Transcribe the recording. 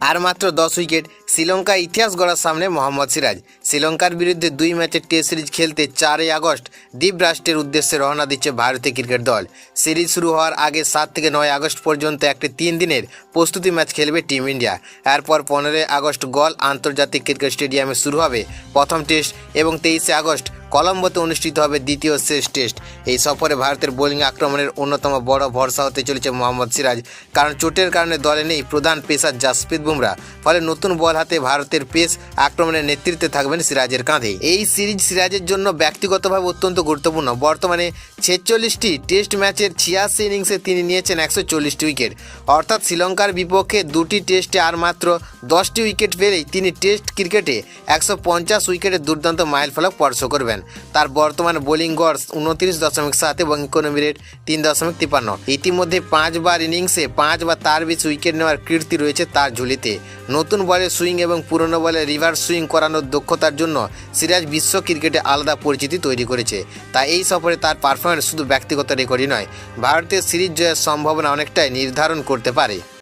আর মাত্র 10 উইকেট। শ্রীলঙ্কা ইতিহাস গড়ার সামনে মোহাম্মদ সিরাজ। শ্রীলঙ্কার বিরুদ্ধে 2 ম্যাচের টেস্ট সিরিজ খেলতে 4 আগস্ট দ্বীপরাষ্ট্রের উদ্দেশ্যে রওনা দিচ্ছে ভারতীয় ক্রিকেট দল। সিরিজ শুরু হওয়ার আগে 7 থেকে 9 আগস্ট পর্যন্ত একটি 3 দিনের প্রস্তুতি ম্যাচ খেলবে টিম ইন্ডিয়া। এরপর 15 আগস্ট গল আন্তর্জাতিক ক্রিকেট স্টেডিয়ামে শুরু হবে প্রথম টেস্ট এবং 23 আগস্ট কলম্বোতে অনুষ্ঠিত হবে দ্বিতীয় শেষ টেস্ট। এই সফরে ভারতের বোলিং আক্রমণের অন্যতম বড় ভরসা হতে চলেছে মোহাম্মদ সিরাজ, কারণ চোটের কারণে দলে নেই প্রধান পেসার জাসপ্রীত বুমরা। ফলে নতুন বল হাতে ভারতের পেস আক্রমণের নেতৃত্বে থাকবেন সিরাজের কাঁধে। এই সিরিজ সিরাজের জন্য ব্যক্তিগতভাবে অত্যন্ত গুরুত্বপূর্ণ। বর্তমানে 46টি টেস্ট ম্যাচের 86 ইনিংসে তিনি নিয়েছেন 140টি উইকেট, অর্থাৎ শ্রীলঙ্কার বিপক্ষে 2টি টেস্টে আর মাত্র 10টি উইকেট পেলেই তিনি টেস্ট ক্রিকেটে 150 উইকেটের দুর্দান্ত মাইলফলক স্পর্শ করবেন। তার বর্তমান বোলিং গড় 29.7 এবং ইকোনমি রেট 3.53। ইতিমধ্যে 5 বার ইনিংসে 5 বা তার বেশি উইকেট নেওয়ার কীর্তি রয়েছে তার ঝুলিতে। নতুন বলে সুইং এবং পুরনো বলে রিভার্স সুইং করানোর দক্ষতার জন্য সিরাজ বিশ্ব ক্রিকেটে আলাদা পরিচিতি তৈরি করেছে। তাই এই সফরে তার পারফরম্যান্স শুধু ব্যক্তিগত রেকর্ডই নয়, ভারতের সিরিজ জয়ের সম্ভাবনা অনেকটাই নির্ধারণ করতে পারে।